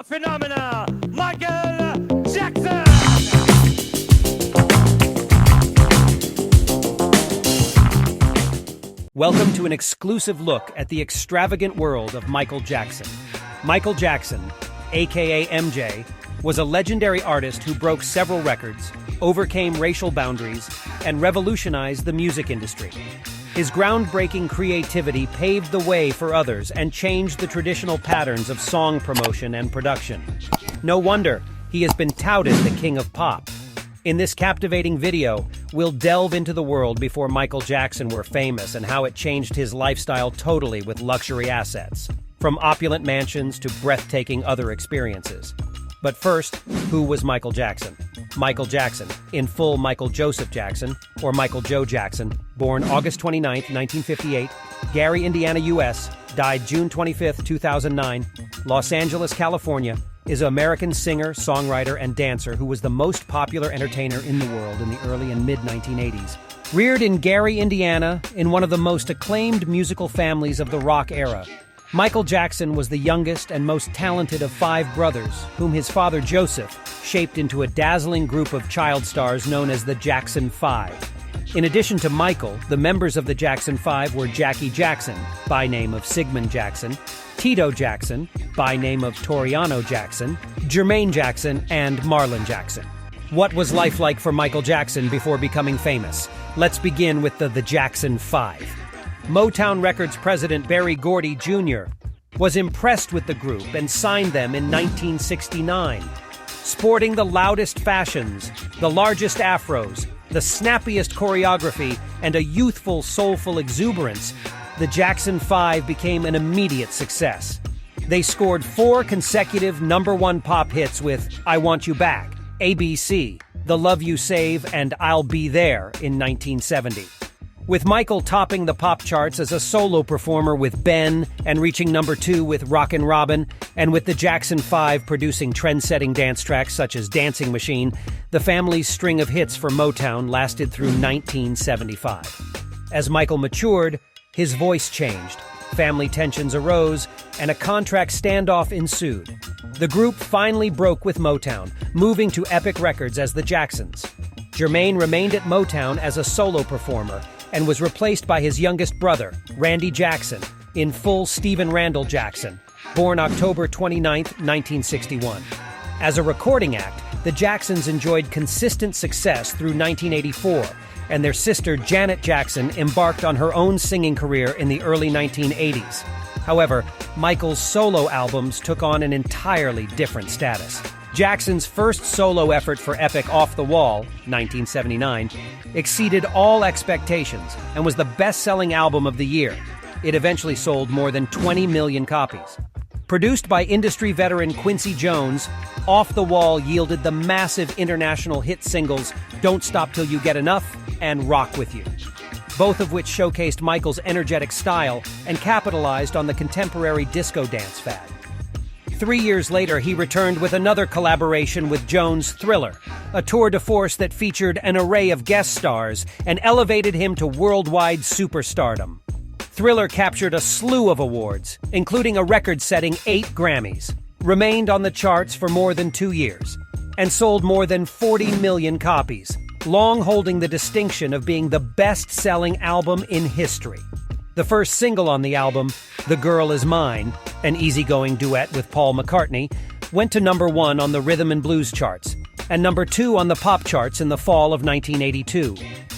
Phenomena, Michael Jackson! Welcome to an exclusive look at the extravagant world of Michael Jackson. Michael Jackson, aka MJ, was a legendary artist who broke several records, overcame racial boundaries, and revolutionized the music industry. His groundbreaking creativity paved the way for others and changed the traditional patterns of song promotion and production. No wonder he has been touted the king of pop. In this captivating video, we'll delve into the world before Michael Jackson were famous and how it changed his lifestyle totally with luxury assets, from opulent mansions to breathtaking other experiences. But first, who was Michael Jackson? Michael Jackson, in full Michael Joseph Jackson, or Michael Joe Jackson, born August 29, 1958, Gary, Indiana, U.S., died June 25, 2009, Los Angeles, California, is an American singer, songwriter, and dancer who was the most popular entertainer in the world in the early and mid-1980s. Reared in Gary, Indiana, in one of the most acclaimed musical families of the rock era, Michael Jackson was the youngest and most talented of 5 brothers, whom his father Joseph shaped into a dazzling group of child stars known as the Jackson 5. In addition to Michael, the members of the Jackson 5 were Jackie Jackson, by name of Sigmund Jackson, Tito Jackson, by name of Toriano Jackson, Jermaine Jackson, and Marlon Jackson. What was life like for Michael Jackson before becoming famous? Let's begin with the Jackson 5. Motown Records president Berry Gordy Jr. was impressed with the group and signed them in 1969. Sporting the loudest fashions, the largest afros, the snappiest choreography, and a youthful, soulful exuberance, the Jackson 5 became an immediate success. They scored 4 consecutive #1 pop hits with I Want You Back, ABC, The Love You Save, and I'll Be There in 1970. With Michael topping the pop charts as a solo performer with Ben and reaching #2 with Rockin' Robin, and with the Jackson 5 producing trend-setting dance tracks such as Dancing Machine, the family's string of hits for Motown lasted through 1975. As Michael matured, his voice changed, family tensions arose, and a contract standoff ensued. The group finally broke with Motown, moving to Epic Records as the Jacksons. Jermaine remained at Motown as a solo performer, and was replaced by his youngest brother, Randy Jackson, in full Stephen Randall Jackson, born October 29, 1961. As a recording act, the Jacksons enjoyed consistent success through 1984, and their sister Janet Jackson embarked on her own singing career in the early 1980s. However, Michael's solo albums took on an entirely different status. Jackson's first solo effort for Epic Off the Wall, 1979, exceeded all expectations and was the best-selling album of the year. It eventually sold more than 20 million copies. Produced by industry veteran Quincy Jones, Off the Wall yielded the massive international hit singles Don't Stop Till You Get Enough and Rock With You, both of which showcased Michael's energetic style and capitalized on the contemporary disco dance fad. 3 years later, he returned with another collaboration with Jones' Thriller, a tour de force that featured an array of guest stars and elevated him to worldwide superstardom. Thriller captured a slew of awards, including a record-setting 8 Grammys, remained on the charts for more than 2 years, and sold more than 40 million copies, long holding the distinction of being the best-selling album in history. The first single on the album, The Girl Is Mine, an easygoing duet with Paul McCartney, went to #1 on the rhythm and blues charts, and #2 on the pop charts in the fall of 1982.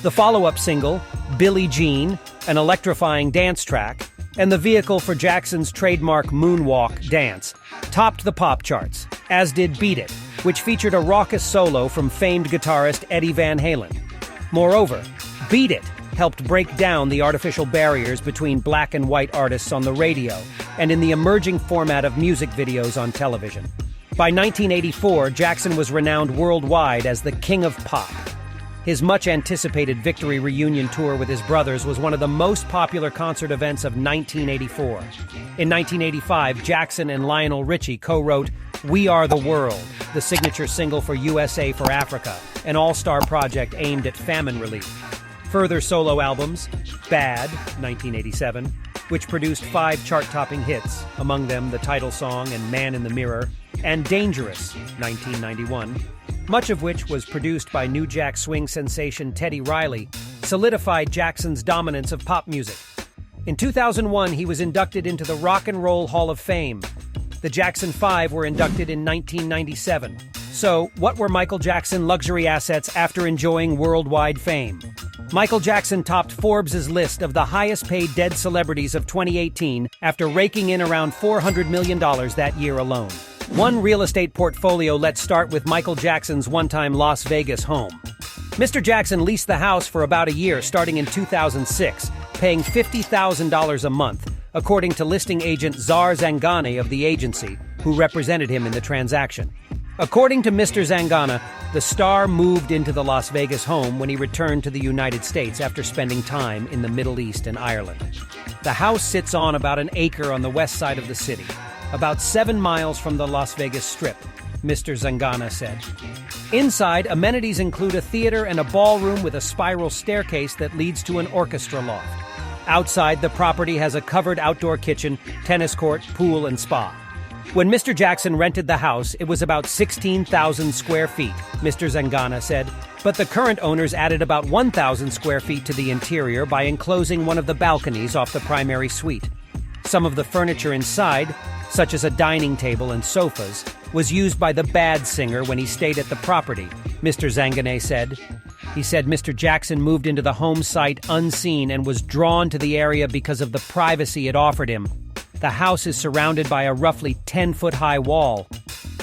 The follow-up single, Billie Jean, an electrifying dance track, and the vehicle for Jackson's trademark moonwalk dance, topped the pop charts, as did Beat It, which featured a raucous solo from famed guitarist Eddie Van Halen. Moreover, Beat It helped break down the artificial barriers between black and white artists on the radio and in the emerging format of music videos on television. By 1984, Jackson was renowned worldwide as the King of Pop. His much-anticipated Victory reunion tour with his brothers was one of the most popular concert events of 1984. In 1985, Jackson and Lionel Richie co-wrote We Are the World, the signature single for USA for Africa, an all-star project aimed at famine relief. Further solo albums, Bad, 1987, which produced 5 chart-topping hits, among them the title song and Man in the Mirror, and Dangerous, 1991, much of which was produced by New Jack Swing sensation Teddy Riley, solidified Jackson's dominance of pop music. In 2001, he was inducted into the Rock and Roll Hall of Fame. The Jackson 5 were inducted in 1997. So, what were Michael Jackson's luxury assets after enjoying worldwide fame? Michael Jackson topped Forbes' list of the highest-paid dead celebrities of 2018 after raking in around $400 million that year alone. One real estate portfolio. Let's start with Michael Jackson's one-time Las Vegas home. Mr. Jackson leased the house for about a year starting in 2006, paying $50,000 a month, according to listing agent Zar Zangane of the agency, who represented him in the transaction. According to Mr. Zangana, the star moved into the Las Vegas home when he returned to the United States after spending time in the Middle East and Ireland. The house sits on about an acre on the west side of the city, about 7 miles from the Las Vegas Strip, Mr. Zangana said. Inside, amenities include a theater and a ballroom with a spiral staircase that leads to an orchestra loft. Outside, the property has a covered outdoor kitchen, tennis court, pool, and spa. When Mr. Jackson rented the house, it was about 16,000 square feet, Mr. Zangana said, but the current owners added about 1,000 square feet to the interior by enclosing one of the balconies off the primary suite. Some of the furniture inside, such as a dining table and sofas, was used by the bad singer when he stayed at the property, Mr. Zangane said. He said Mr. Jackson moved into the home site unseen and was drawn to the area because of the privacy it offered him. The house is surrounded by a roughly 10-foot-high wall.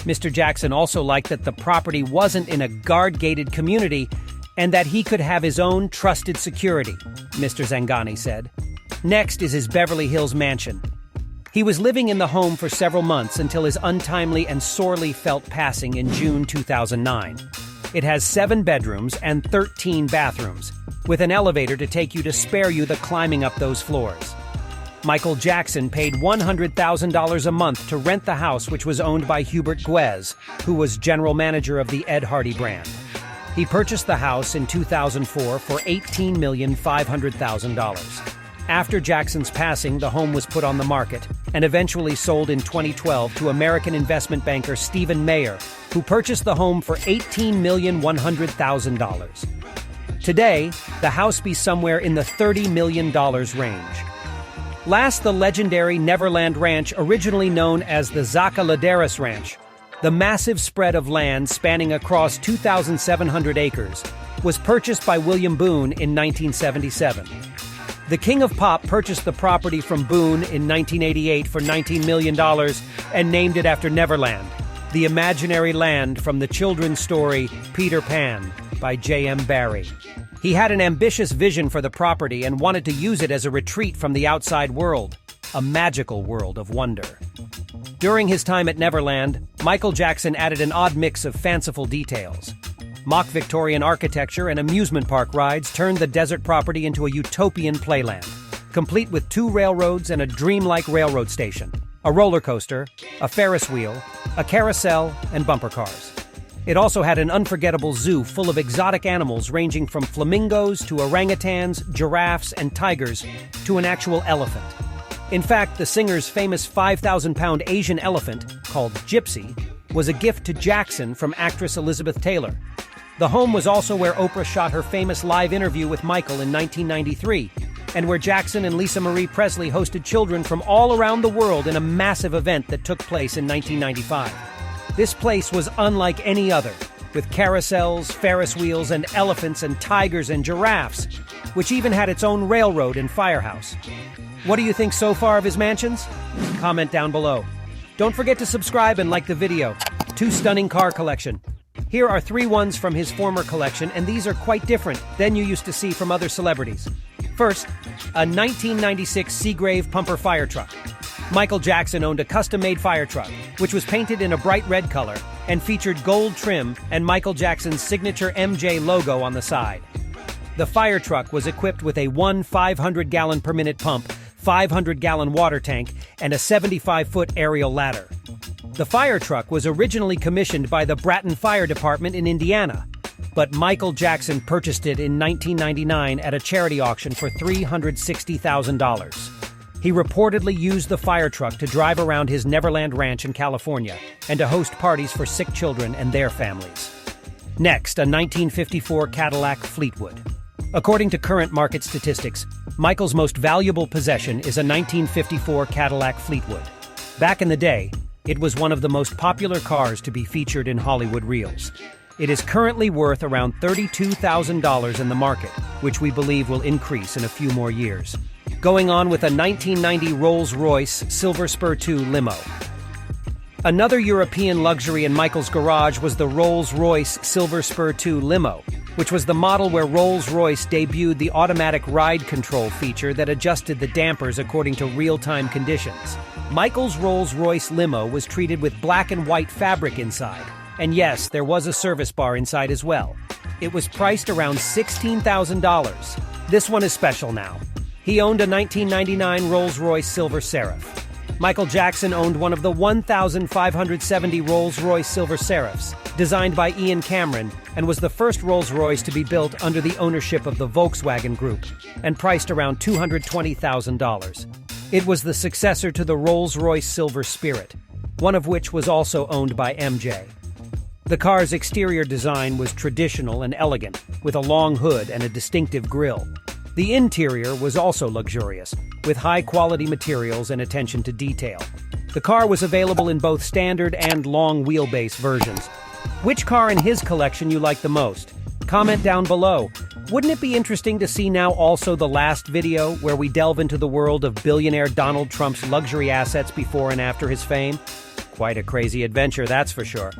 Mr. Jackson also liked that the property wasn't in a guard-gated community and that he could have his own trusted security, Mr. Zangani said. Next is his Beverly Hills mansion. He was living in the home for several months until his untimely and sorely felt passing in June 2009. It has 7 bedrooms and 13 bathrooms, with an elevator to take you to spare you the climbing up those floors. Michael Jackson paid $100,000 a month to rent the house, which was owned by Hubert Guez, who was general manager of the Ed Hardy brand. He purchased the house in 2004 for $18,500,000. After Jackson's passing, the home was put on the market and eventually sold in 2012 to American investment banker Stephen Mayer, who purchased the home for $18,100,000. Today, the house be somewhere in the $30 million range. Last, the legendary Neverland Ranch, originally known as the Zaca Ladera's Ranch. The massive spread of land spanning across 2,700 acres was purchased by William Boone in 1977. The King of Pop purchased the property from Boone in 1988 for $19 million and named it after Neverland, the imaginary land from the children's story Peter Pan by J.M. Barrie. He had an ambitious vision for the property and wanted to use it as a retreat from the outside world, a magical world of wonder. During his time at Neverland, Michael Jackson added an odd mix of fanciful details. Mock Victorian architecture and amusement park rides turned the desert property into a utopian playland, complete with 2 railroads and a dreamlike railroad station, a roller coaster, a Ferris wheel, a carousel, and bumper cars. It also had an unforgettable zoo full of exotic animals ranging from flamingos to orangutans, giraffes, and tigers to an actual elephant. In fact, the singer's famous 5,000-pound Asian elephant, called Gypsy, was a gift to Jackson from actress Elizabeth Taylor. The home was also where Oprah shot her famous live interview with Michael in 1993, and where Jackson and Lisa Marie Presley hosted children from all around the world in a massive event that took place in 1995. This place was unlike any other, with carousels, Ferris wheels, and elephants and tigers and giraffes, which even had its own railroad and firehouse. What do you think so far of his mansions? Comment down below. Don't forget to subscribe and like the video. 2 stunning car collection. Here are 3 ones from his former collection, and these are quite different than you used to see from other celebrities. First, a 1996 Seagrave pumper fire truck. Michael Jackson owned a custom-made fire truck, which was painted in a bright red color and featured gold trim and Michael Jackson's signature MJ logo on the side. The fire truck was equipped with a 500-gallon-per-minute pump, 500-gallon water tank, and a 75-foot aerial ladder. The fire truck was originally commissioned by the Bratton Fire Department in Indiana, but Michael Jackson purchased it in 1999 at a charity auction for $360,000. He reportedly used the fire truck to drive around his Neverland Ranch in California and to host parties for sick children and their families. Next, a 1954 Cadillac Fleetwood. According to current market statistics, Michael's most valuable possession is a 1954 Cadillac Fleetwood. Back in the day, it was one of the most popular cars to be featured in Hollywood reels. It is currently worth around $32,000 in the market, which we believe will increase in a few more years. Going on with a 1990 Rolls-Royce Silver Spur 2 limo. Another European luxury in Michael's garage was the Rolls-Royce Silver Spur 2 limo, which was the model where Rolls-Royce debuted the automatic ride control feature that adjusted the dampers according to real-time conditions. Michael's Rolls-Royce limo was treated with black and white fabric inside, and yes, there was a service bar inside as well. It was priced around $16,000. This one is special now. He owned a 1999 Rolls-Royce Silver Seraph. Michael Jackson owned one of the 1,570 Rolls-Royce Silver Seraphs, designed by Ian Cameron, and was the first Rolls-Royce to be built under the ownership of the Volkswagen Group, and priced around $220,000. It was the successor to the Rolls-Royce Silver Spirit, one of which was also owned by MJ. The car's exterior design was traditional and elegant, with a long hood and a distinctive grille. The interior was also luxurious, with high-quality materials and attention to detail. The car was available in both standard and long wheelbase versions. Which car in his collection you like the most? Comment down below. Wouldn't it be interesting to see now also the last video where we delve into the world of billionaire Donald Trump's luxury assets before and after his fame? Quite a crazy adventure, that's for sure.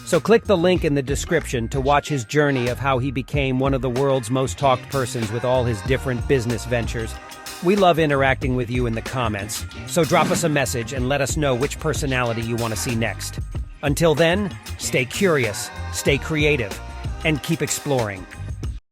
So click the link in the description to watch his journey of how he became one of the world's most talked persons with all his different business ventures. We love interacting with you in the comments, so drop us a message and let us know which personality you want to see next. Until then, stay curious, stay creative, and keep exploring.